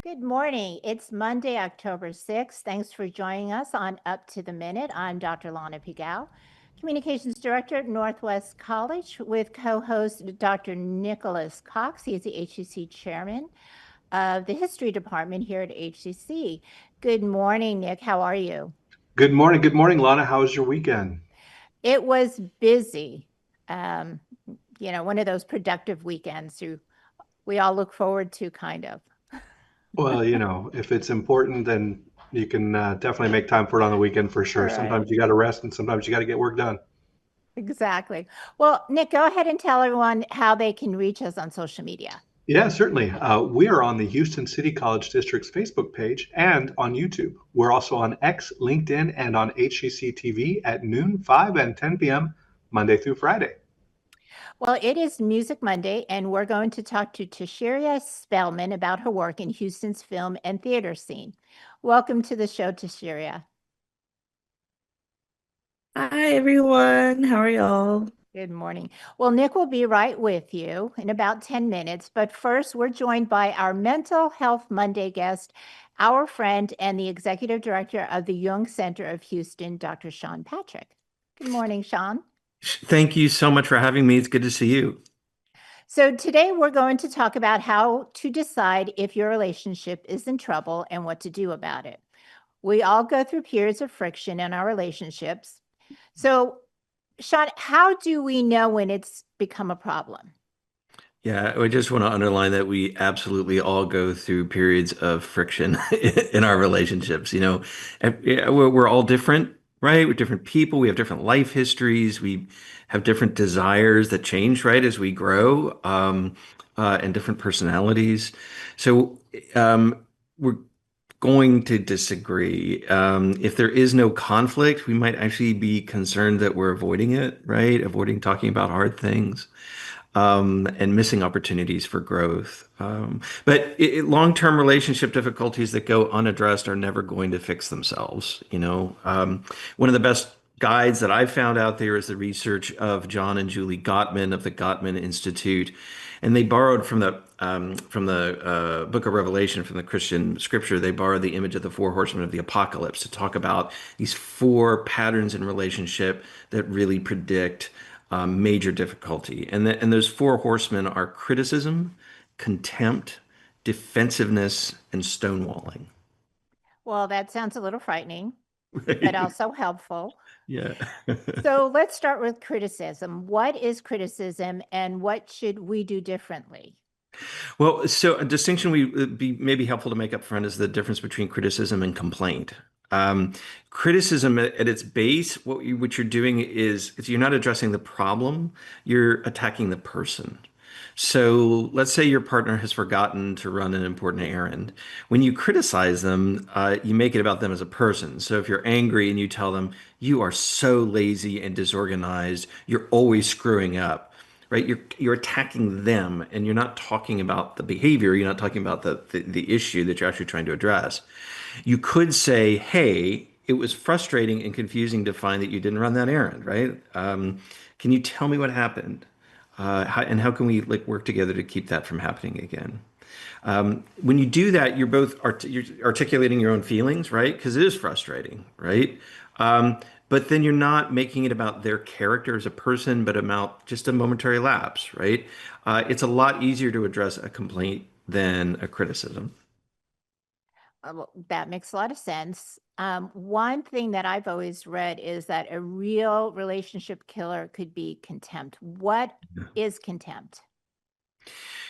Good morning. It's Monday, October 6th. Thanks for joining us on Up to the Minute. I'm Dr. Lana Pigao, Communications Director at Northwest College, with co-host Dr. Nicholas Cox. He is the HCC Chairman of the History Department here at HCC. Good morning, Nick. How are you? Good morning. Good morning, Lana. How was your weekend? It was busy. One of those productive weekends we all look forward to, kind of. Well, if it's important, then you can definitely make time for it on the weekend for sure. Right. Sometimes you got to rest and sometimes you got to get work done. Exactly. Well, Nick, go ahead and tell everyone how they can reach us on social media. Yeah, certainly. We are on the Houston City College District's Facebook page and on YouTube. We're also on X, LinkedIn, and on HCCTV at noon, 5, and 10 p.m. Monday through Friday. Well, it is Music Monday, and we're going to talk to Teshiria Spelmon about her work in Houston's film and theater scene. Welcome to the show, Teshiria. Hi, everyone. How are y'all? Good morning. Well, Nick will be right with you in about 10 minutes, but first we're joined by our Mental Health Monday guest, our friend and the Executive Director of the Jung Center of Houston, Dr. Sean Patrick. Good morning, Sean. Thank you so much for having me. It's good to see you. So today we're going to talk about how to decide if your relationship is in trouble and what to do about it. We all go through periods of friction in our relationships. So, Sean, how do we know when it's become a problem? Yeah, I just want to underline that we absolutely all go through periods of friction in our relationships. We're all different, right? We're different people. We have different life histories. We have different desires that change, right, as we grow, and different personalities. So, we're going to disagree. If there is no conflict, we might actually be concerned that we're avoiding it, right? Avoiding talking about hard things, and missing opportunities for growth. But long-term relationship difficulties that go unaddressed are never going to fix themselves. One of the best guides that I've found out there is the research of John and Julie Gottman of the Gottman Institute, and they borrowed from the Book of Revelation, from the Christian scripture. They borrowed the image of the four horsemen of the apocalypse to talk about these four patterns in relationship that really predict major difficulty. And those four horsemen are criticism, contempt, defensiveness, and stonewalling. Well, that sounds a little frightening, but also helpful. Yeah. So let's start with criticism. What is criticism and what should we do differently? Well, so a distinction would be maybe helpful to make up front is the difference between criticism and complaint. Um, Criticism at its base, what you're doing is you're not addressing the problem, you're attacking the person. So let's say your partner has forgotten to run an important errand. When you criticize them, you make it about them as a person. So if you're angry and you tell them, you are so lazy and disorganized, you're always screwing up, right? You're attacking them, and you're not talking about the behavior. You're not talking about the issue that you're actually trying to address. You could say, hey, it was frustrating and confusing to find that you didn't run that errand, right? Can you tell me what happened? And how can we work together to keep that from happening again? When you do that, you're both you're articulating your own feelings, right? Because it is frustrating, right? But then you're not making it about their character as a person, but about just a momentary lapse, right? It's a lot easier to address a complaint than a criticism. Well, that makes a lot of sense. One thing that I've always read is that a real relationship killer could be contempt. What is contempt?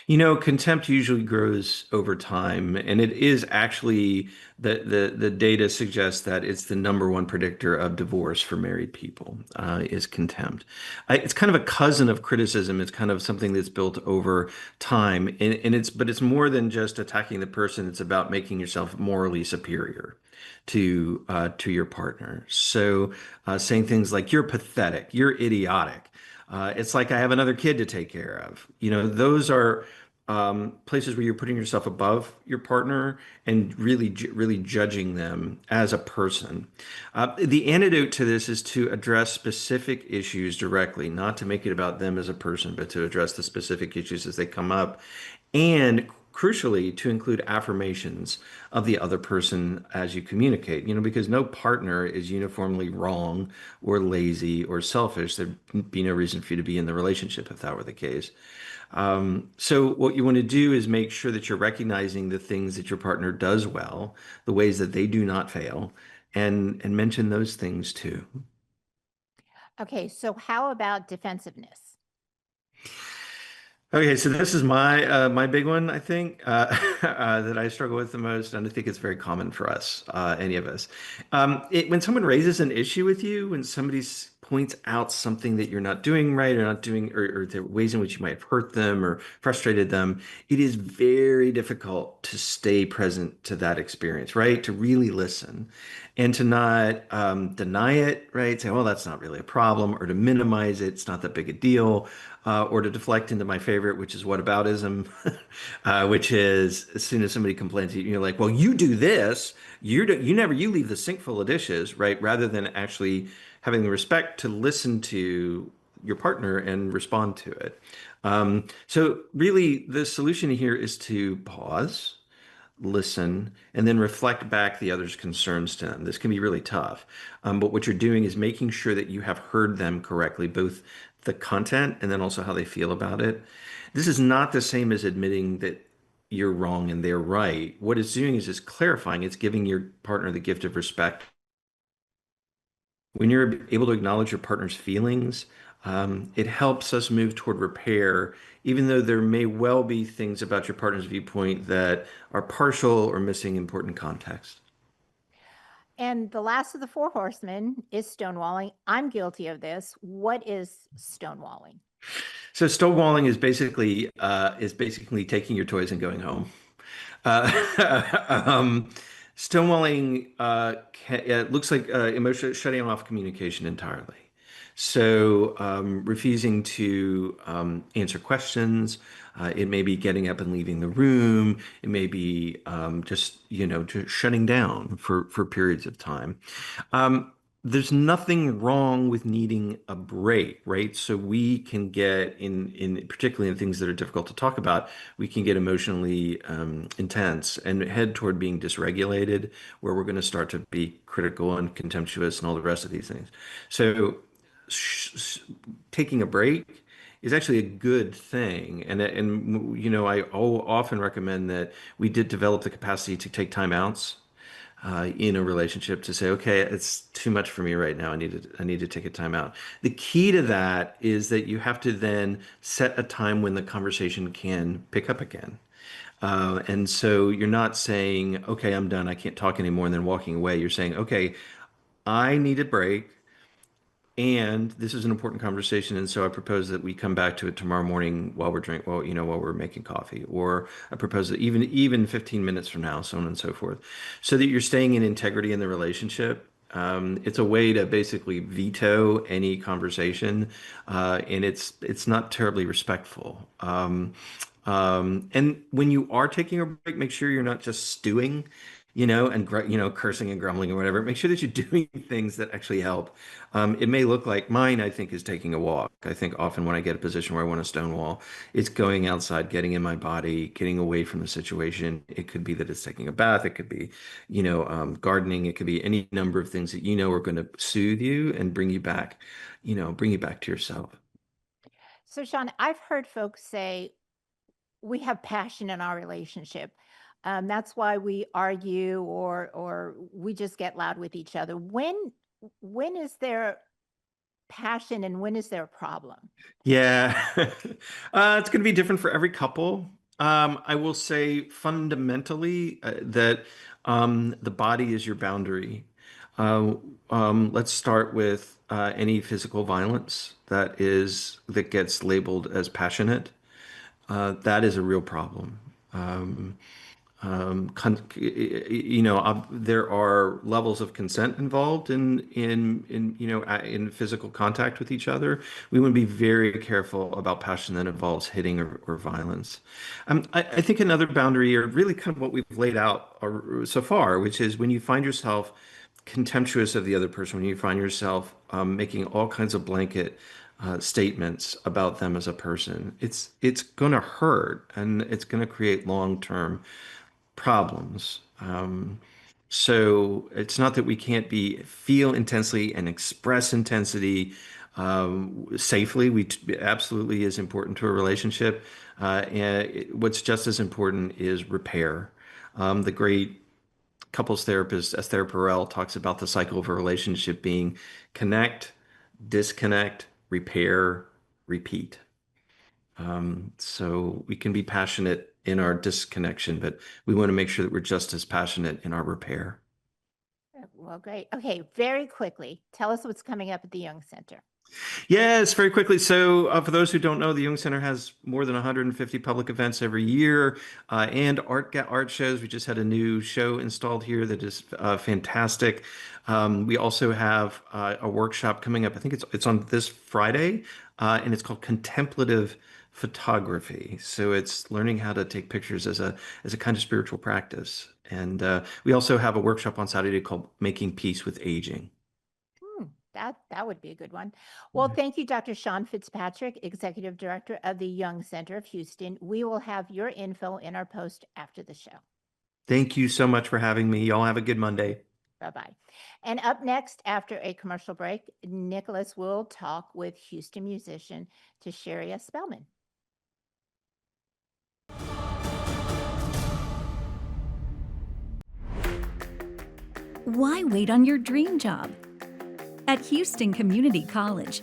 Contempt usually grows over time, and it is actually the data suggests that it's the number one predictor of divorce for married people, is contempt. It's kind of a cousin of criticism. It's kind of something that's built over time, and it's more than just attacking the person. It's about making yourself morally superior to your partner. So saying things like "you're pathetic," "you're idiotic." It's like I have another kid to take care of. Those are places where you're putting yourself above your partner and really judging them as a person. The antidote to this is to address specific issues directly, not to make it about them as a person, but to address the specific issues as they come up, and crucially, to include affirmations of the other person as you communicate, because no partner is uniformly wrong or lazy or selfish. There'd be no reason for you to be in the relationship if that were the case. So what you want to do is make sure that you're recognizing the things that your partner does well, the ways that they do not fail, and mention those things too. Okay, so how about defensiveness? Okay, so this is my big one, I think, that I struggle with the most, and I think it's very common for us, any of us. When someone raises an issue with you, when somebody points out something that you're not doing right or not doing, or the ways in which you might have hurt them or frustrated them, it is very difficult to stay present to that experience, right? To really listen and to not deny it, right? Say, well, that's not really a problem, or to minimize it, it's not that big a deal. Or to deflect into my favorite, which is whataboutism, which is as soon as somebody complains to you, you're like, well, you do this, you leave the sink full of dishes, right? Rather than actually having the respect to listen to your partner and respond to it. So really the solution here is to pause, listen, and then reflect back the other's concerns to them. This can be really tough. But what you're doing is making sure that you have heard them correctly, both the content and then also how they feel about it. This is not the same as admitting that you're wrong and they're right. What it's doing is it's clarifying, it's giving your partner the gift of respect. When you're able to acknowledge your partner's feelings, it helps us move toward repair, even though there may well be things about your partner's viewpoint that are partial or missing important context. And the last of the four horsemen is stonewalling. I'm guilty of this. What is stonewalling? So stonewalling is basically taking your toys and going home. Um, Stonewalling it looks like emotional shutting off communication entirely. So refusing to answer questions. It may be getting up and leaving the room. It may be just shutting down for periods of time. There's nothing wrong with needing a break, right? So we can get in particularly in things that are difficult to talk about, we can get emotionally intense and head toward being dysregulated, where we're going to start to be critical and contemptuous and all the rest of these things. So taking a break is actually a good thing, and I often recommend that we did develop the capacity to take timeouts in a relationship, to say, okay, it's too much for me right now. I need to take a time out. The key to that is that you have to then set a time when the conversation can pick up again. And so you're not saying, okay, I'm done, I can't talk anymore, and then walking away. You're saying, okay, I need a break. And this is an important conversation, and so I propose that we come back to it tomorrow morning while we're making coffee, or I propose that even 15 minutes from now, so on and so forth, so that you're staying in integrity in the relationship. It's a way to basically veto any conversation, and it's not terribly respectful. And when you are taking a break, make sure you're not just stewing, and cursing and grumbling or whatever. Make sure that you're doing things that actually help. It may look like mine, I think, is taking a walk. I think often when I get a position where I want to stonewall, it's going outside, getting in my body, getting away from the situation. It could be that it's taking a bath. It could be, gardening. It could be any number of things that are going to soothe you and bring you back to yourself. So, Sean, I've heard folks say we have passion in our relationship. That's why we argue or we just get loud with each other. When is there passion and when is there a problem? Yeah, it's going to be different for every couple. I will say fundamentally that the body is your boundary. Let's start with any physical violence that gets labeled as passionate. That is a real problem. There are levels of consent involved in physical contact with each other. We want to be very careful about passion that involves hitting or violence. I think another boundary, or really kind of what we've laid out so far, which is when you find yourself contemptuous of the other person, when you find yourself making all kinds of blanket statements about them as a person, it's going to hurt and it's going to create long-term problems. So it's not that we can't feel intensely and express intensity safely. Absolutely is important to a relationship. What's just as important is repair. The great couples therapist Esther Perel talks about the cycle of a relationship being connect, disconnect, repair, repeat. So we can be passionate in our disconnection, but we want to make sure that we're just as passionate in our repair. Well, great. Okay, very quickly, tell us what's coming up at the Jung Center. Yes, very quickly. So, for those who don't know, the Jung Center has more than 150 public events every year and art shows. We just had a new show installed here that is fantastic. We also have a workshop coming up. I think it's on this Friday, and it's called Contemplative Photography. So it's learning how to take pictures as a kind of spiritual practice. And we also have a workshop on Saturday called Making Peace with Aging. That would be a good one. Well, thank you, Dr. Sean Fitzpatrick, Executive Director of the Jung Center of Houston. We will have your info in our post after the show. Thank you so much for having me. Y'all have a good Monday. Bye-bye. And up next, after a commercial break, Nicholas will talk with Houston musician Teshiria Spelmon. Why wait on your dream job? At Houston Community College,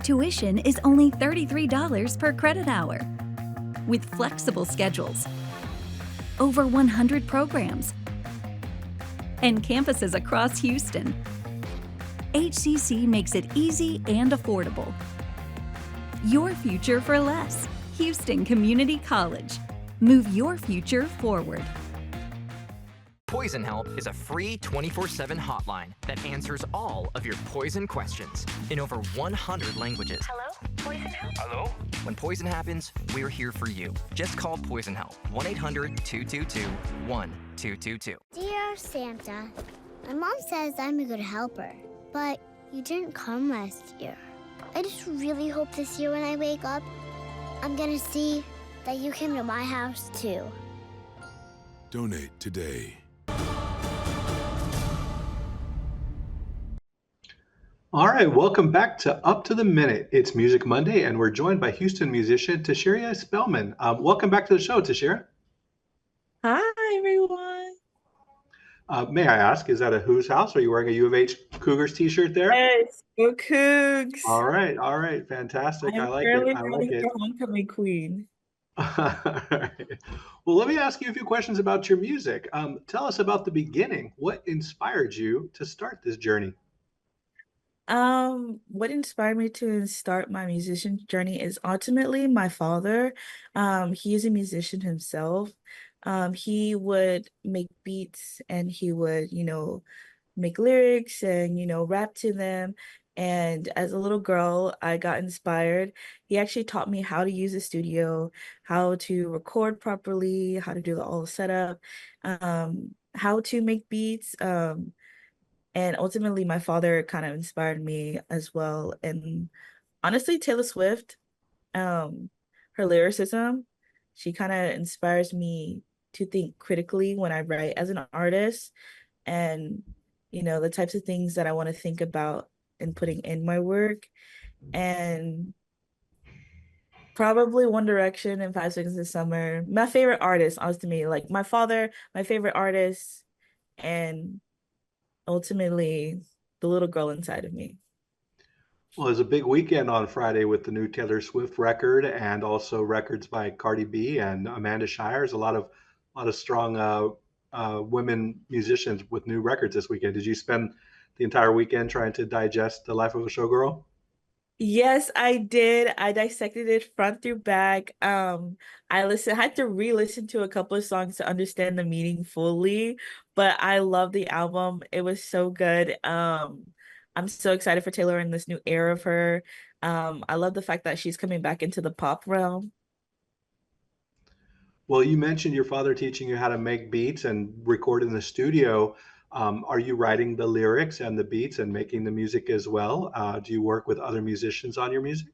tuition is only $33 per credit hour, with flexible schedules, over 100 programs, and campuses across Houston. HCC makes it easy and affordable. Your future for less. Houston Community College. Move your future forward. Poison Help is a free 24/7 hotline that answers all of your poison questions in over 100 languages. Hello? Poison Help? Hello? When poison happens, we're here for you. Just call Poison Help, 1-800-222-1222. Dear Santa, my mom says I'm a good helper, but you didn't come last year. I just really hope this year when I wake up, I'm gonna see that you came to my house too. Donate today. All right, welcome back to Up to the Minute. It's Music Monday, and we're joined by Houston musician Teshiria Spelmon. Welcome back to the show, Teshiria. Hi, everyone. May I ask, is that a Who's House? Are you wearing a U of H Cougars t-shirt there? Yes, go Cougs. All right, fantastic. I like fairly it. I like ready it. for homecoming queen. All right. Well, let me ask you a few questions about your music. Tell us about the beginning. What inspired you to start this journey? What inspired me to start my musician journey is ultimately my father. He is a musician himself. He would make beats and he would, make lyrics and, rap to them. And as a little girl, I got inspired. He actually taught me how to use a studio, how to record properly, how to do all the setup, how to make beats. And ultimately, my father kind of inspired me as well. And honestly, Taylor Swift, her lyricism, she kind of inspires me to think critically when I write as an artist and, the types of things that I want to think about and putting in my work. And probably One Direction and 5 Seconds of Summer. My favorite artist, ultimately, like my father, my favorite artist, and ultimately the little girl inside of me. Well, there's a big weekend on Friday with the new Taylor Swift record and also records by Cardi B and Amanda Shires. A lot of strong women musicians with new records this weekend. Did you spend the entire weekend trying to digest The Life of a Showgirl? Yes, I did. I dissected it front through back. Had to re-listen to a couple of songs to understand the meaning fully, but I love the album. It was so good. I'm so excited for Taylor in this new era of her. I love the fact that she's coming back into the pop realm. Well, you mentioned your father teaching you how to make beats and record in the studio. Are you writing the lyrics and the beats and making the music as well? Do you work with other musicians on your music?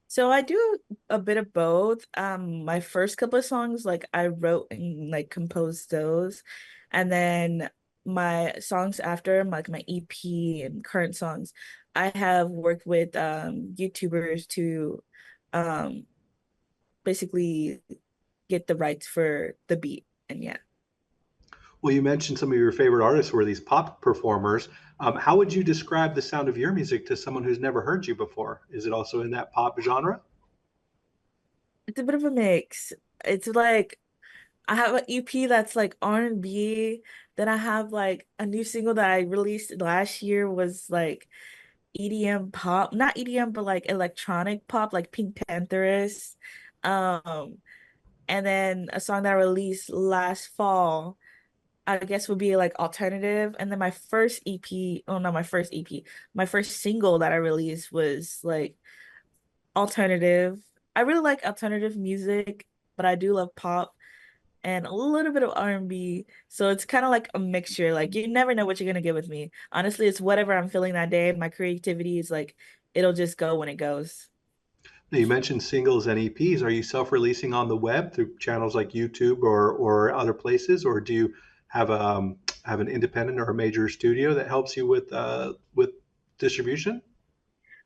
So I do a bit of both. My first couple of songs, like I wrote and like composed those. And then my songs after, like my EP and current songs, I have worked with YouTubers to um basically get the rights for the beat. And yeah. Well, you mentioned some of your favorite artists were these pop performers. How would you describe the sound of your music to someone who's never heard you before? Is it also in that pop genre? It's a bit of a mix. It's like I have an EP that's like R&B. Then I have like a new single that I released last year was like EDM pop, not EDM, but like electronic pop, like Pink Pantheress. Um, and then a song that I released last fall, I guess would be like alternative. And then my first EP, oh no, my first EP, my first single that I released was like alternative. I really like alternative music, but I do love pop and a little bit of R&B. So it's kind of like a mixture. Like you never know what you're gonna get with me. Honestly, it's whatever I'm feeling that day. My creativity is like it'll just go when it goes. Now, you mentioned singles and EPs. Are you self-releasing on the web through channels like YouTube or other places, or do you have an independent or a major studio that helps you with distribution?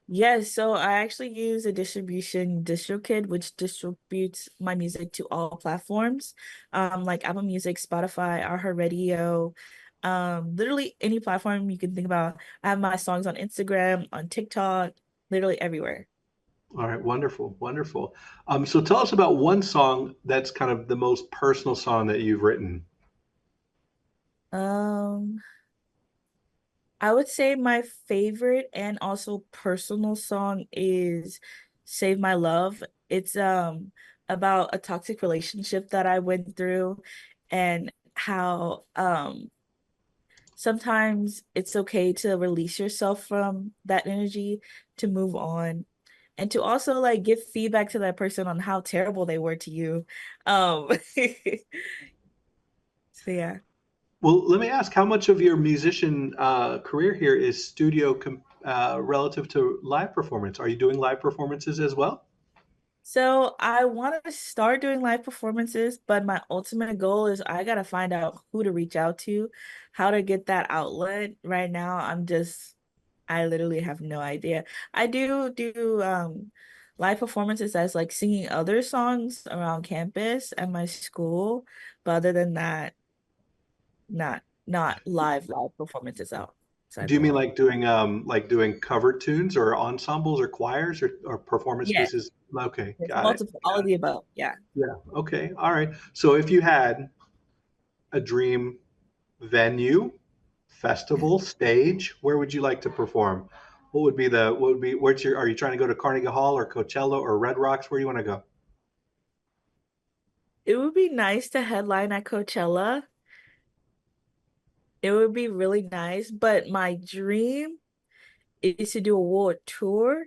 Yes, so I actually use a distribution DistroKid, which distributes my music to all platforms, like Apple Music, Spotify, iHeartRadio, literally any platform you can think about. I have my songs on Instagram, on TikTok, literally everywhere. All right, wonderful, wonderful. So tell us about one song that's kind of the most personal song that you've written. Um, I would say my favorite and also personal song is Save My Love. It's about a toxic relationship that I went through and how sometimes it's okay to release yourself from that energy to move on and to also like give feedback to that person on how terrible they were to you. So yeah. Well, let me ask, how much of your musician career here is relative to live performance? Are you doing live performances as well? So I want to start doing live performances, but my ultimate goal is I gotta find out who to reach out to, how to get that outlet. Right now, I literally have no idea. I do live performances as like singing other songs around campus at my school, but other than that, not live performances outside Do you the mean world. like doing cover tunes or ensembles or choirs or performance Yes, pieces? Okay, yes, got it. multiple, all of the above. Yeah. Yeah. Okay. All right. So if you had a dream venue, festival, stage, where would you like to perform? Are you trying to go to Carnegie Hall or Coachella or Red Rocks? Where do you want to go? It would be nice to headline at Coachella. It would be really nice, but my dream is to do a world tour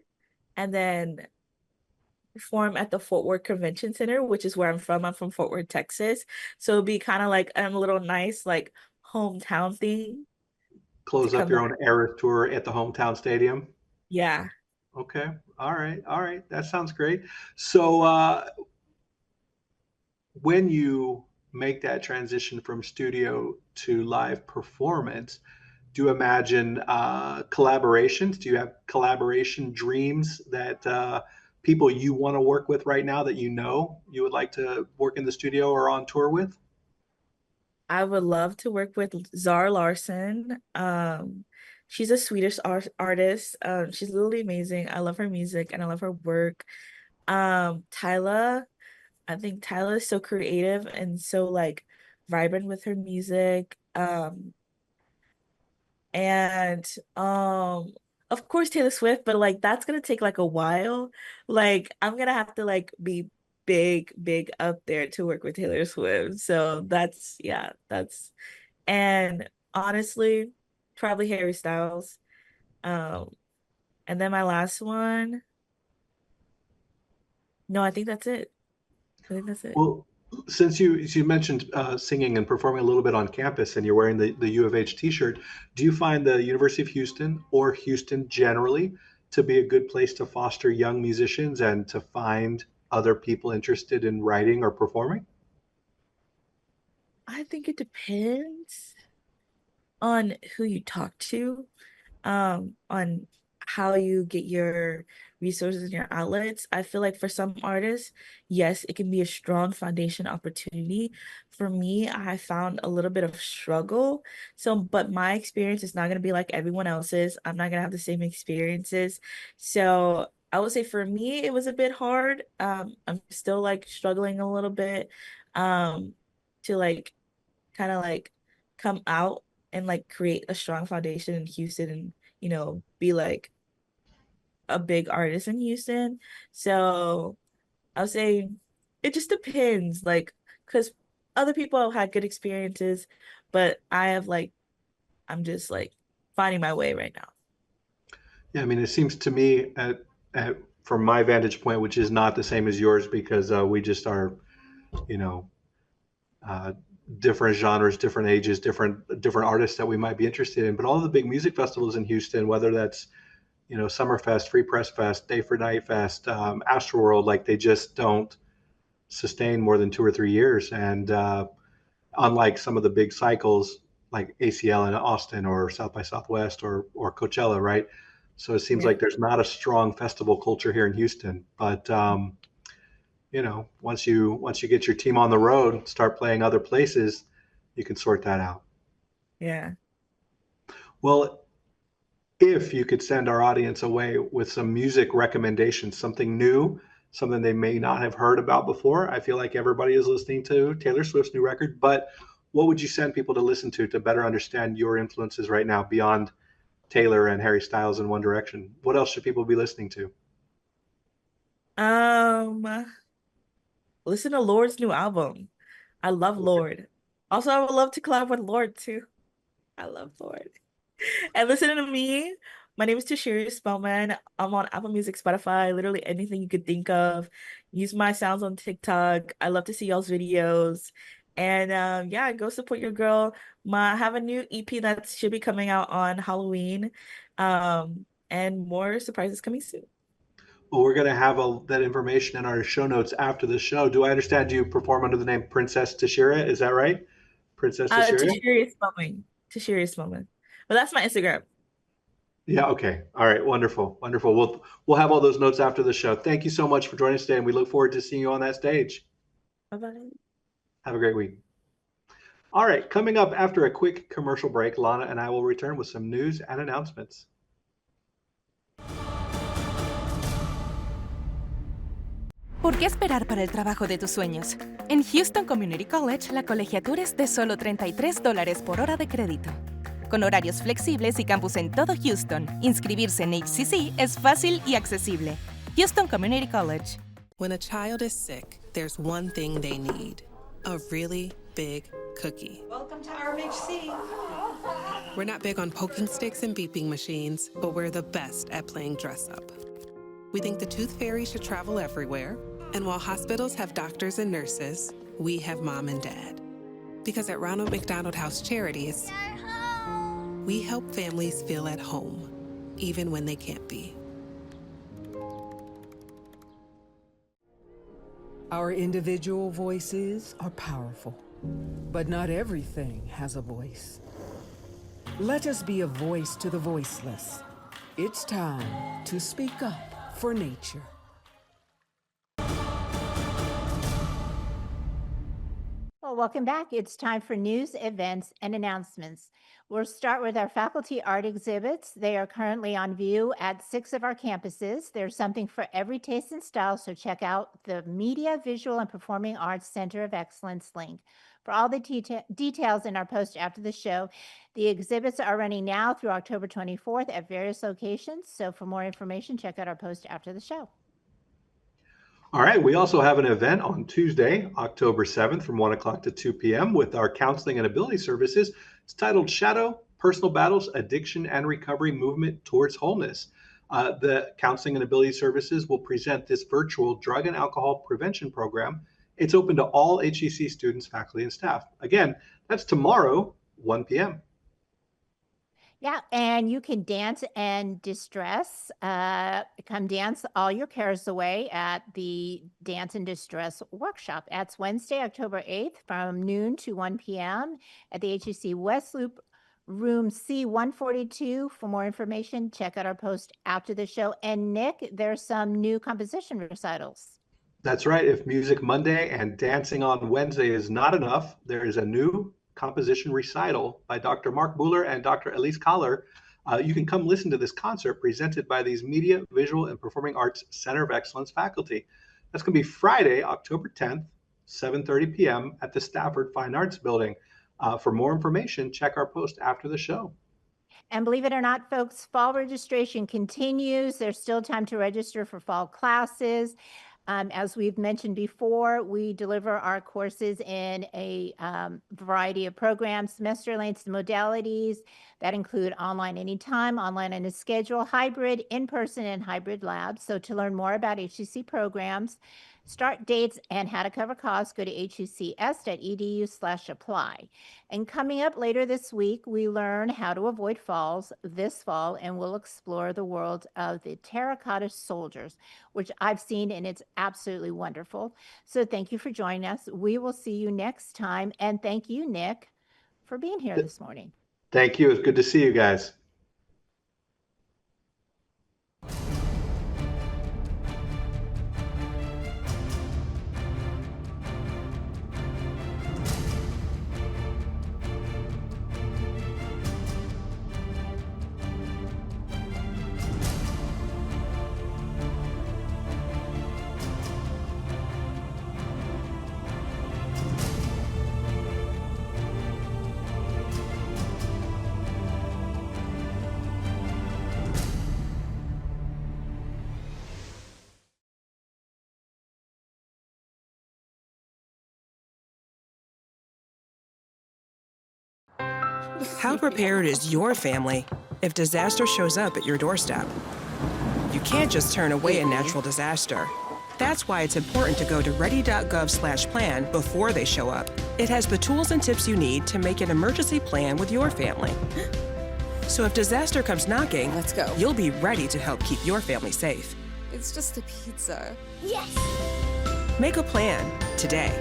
and then perform at the Fort Worth Convention Center, which is where I'm from. I'm from Fort Worth, Texas. So it'd be kind of like a little nice like hometown thing to Close up come your back. own Eras tour at the hometown stadium? Yeah. Okay. All right. All right. That sounds great. So, when you make that transition from studio to live performance, do you imagine collaborations? Do you have collaboration dreams that people you want to work with right now that you would like to work in the studio or on tour with? I would love to work with Zara Larsson. She's a Swedish artist. She's literally amazing. I love her music and I love her work. Tyla, I think Tyla is so creative and so like vibrant with her music. And of course Taylor Swift, but like that's gonna take like a while. Like I'm gonna have to like be big up there to work with Taylor Swift. So that's yeah, that's and honestly, probably Harry Styles. Um, and then my last one, no, I think that's it. I think that's it. Well, Since you mentioned singing and performing a little bit on campus, and you're wearing the U of H T-shirt, do you find the University of Houston or Houston generally to be a good place to foster young musicians and to find other people interested in writing or performing? I think it depends on who you talk to, on how you get your resources and your outlets. I feel like for some artists, yes, it can be a strong foundation opportunity. For me, I found a little bit of struggle. So, but my experience is not going to be like everyone else's. I'm not going to have the same experiences. So, I would say for me, it was a bit hard. I'm still like struggling a little bit to like kind of like come out and like create a strong foundation in Houston and, be like a big artist in Houston. So I would say it just depends, like, because other people have had good experiences, but I'm just like finding my way right now. Yeah, I mean, it seems to me from my vantage point, which is not the same as yours because we just are, you know, uh, different genres, different ages, different artists that we might be interested in. But all the big music festivals in Houston, whether that's Summerfest, Free Press Fest, Day for Night Fest, Astroworld, like they just don't sustain more than 2 or 3 years. And unlike some of the big cycles like ACL in Austin or South by Southwest or Coachella, right? So it seems Yeah. like there's not a strong festival culture here in Houston. But once you get your team on the road, start playing other places, you can sort that out. Yeah. Well, if you could send our audience away with some music recommendations, something new, something they may not have heard about before. I feel like everybody is listening to Taylor Swift's new record, but what would you send people to listen to better understand your influences right now beyond Taylor and Harry Styles and One Direction? What else should people be listening to? Listen to Lord's new album. I love Lord. Also, I would love to collab with Lord too. I love Lord. And listen to me. My name is Teshiria Spelmon. I'm on Apple Music, Spotify, literally anything you could think of. Use my sounds on TikTok. I love to see y'all's videos. And yeah, go support your girl. I have a new EP that should be coming out on Halloween. And more surprises coming soon. Well, we're going to have that information in our show notes after the show. Do I understand you perform under the name Princess Teshiria? Is that right? Princess Teshiria? Teshiria Spelmon. Teshiria Spelmon. But that's my Instagram. Yeah, okay. All right, wonderful. Wonderful. We'll have all those notes after the show. Thank you so much for joining us today, and we look forward to seeing you on that stage. Bye-bye. Have a great week. All right, coming up after a quick commercial break, Lana and I will return with some news and announcements. ¿Por qué esperar para el trabajo de tus sueños? En Houston Community College, la colegiatura es de solo $33 por hora de crédito. Con horarios flexibles y campus en todo Houston, inscribirse en HCC es fácil y accesible. Houston Community College. When a child is sick, there's one thing they need: a really big cookie. Welcome to RMHC. We're not big on poking sticks and beeping machines, but we're the best at playing dress up. We think the Tooth Fairy should travel everywhere, and while hospitals have doctors and nurses, we have mom and dad. Because at Ronald McDonald House Charities, we help families feel at home, even when they can't be. Our individual voices are powerful, but not everything has a voice. Let us be a voice to the voiceless. It's time to speak up for nature. Well, welcome back. It's time for news, events, and announcements. We'll start with our faculty art exhibits. They are currently on view at 6 of our campuses. There's something for every taste and style, so check out the Media, Visual, and Performing Arts Center of Excellence link. For all the details in our post after the show, the exhibits are running now through October 24th at various locations. So for more information, check out our post after the show. All right, we also have an event on Tuesday, October 7th from 1 o'clock to 2 p.m. with our counseling and ability services. It's titled Shadow, Personal Battles, Addiction and Recovery Movement Towards Wholeness. The counseling and ability services will present this virtual drug and alcohol prevention program It's open to all HCC students, faculty, and staff. Again, that's tomorrow, 1 p.m. Yeah, and you can dance and distress. Come dance all your cares away at the Dance and Distress Workshop. That's Wednesday, October 8th from noon to 1 p.m. at the HCC West Loop, room C142. For more information, check out our post after the show. And Nick, there's some new composition recitals. That's right. If Music Monday and Dancing on Wednesday is not enough, there is a new composition recital by Dr. Mark Buhler and Dr. Elise Collar. You can come listen to this concert presented by these Media, Visual, and Performing Arts Center of Excellence faculty. That's going to be Friday, October 10th, 7:30 p.m. at the Stafford Fine Arts Building. For more information, check our post after the show. And believe it or not, folks, fall registration continues. There's still time to register for fall classes. As we've mentioned before, we deliver our courses in a variety of programs, semester lengths and modalities that include online anytime, online on a schedule, hybrid, in-person, and hybrid labs. So to learn more about HCC programs, start dates, and how to cover costs, go to hccs.edu/apply. And coming up later this week, we learn how to avoid falls this fall, and we'll explore the world of the terracotta soldiers, which I've seen, and it's absolutely wonderful. So thank you for joining us. We will see you next time. And thank you, Nick, for being here this morning. Thank you. It's good to see you guys. How prepared is your family if disaster shows up at your doorstep? You can't just turn away a natural disaster. That's why it's important to go to ready.gov/plan before they show up. It has the tools and tips you need to make an emergency plan with your family. So if disaster comes knocking, let's go. You'll be ready to help keep your family safe. It's just a pizza. Yes! Make a plan today.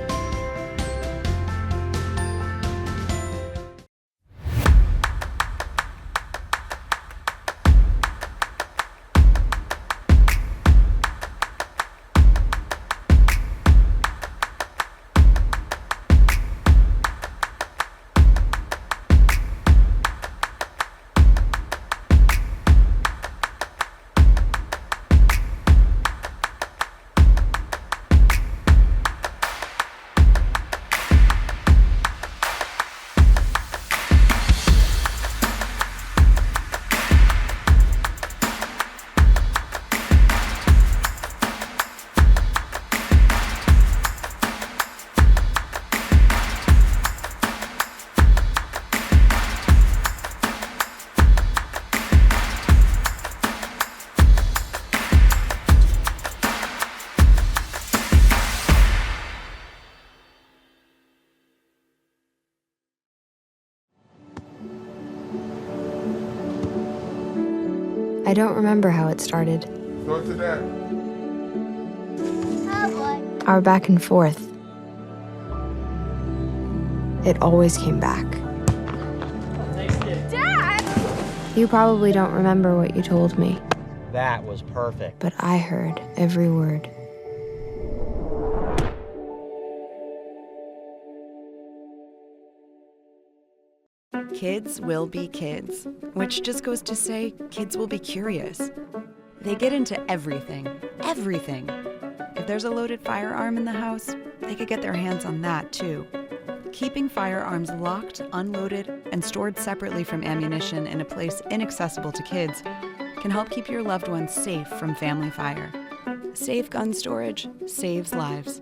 I don't remember how it started. Go to that. Oh boy. Our back and forth. It always came back. Dad! You probably don't remember what you told me, That was perfect. but I heard every word. Kids will be kids, which just goes to say kids will be curious. They get into everything, everything. If there's a loaded firearm in the house, they could get their hands on that too. Keeping firearms locked, unloaded, and stored separately from ammunition in a place inaccessible to kids can help keep your loved ones safe from family fire. Safe gun storage saves lives.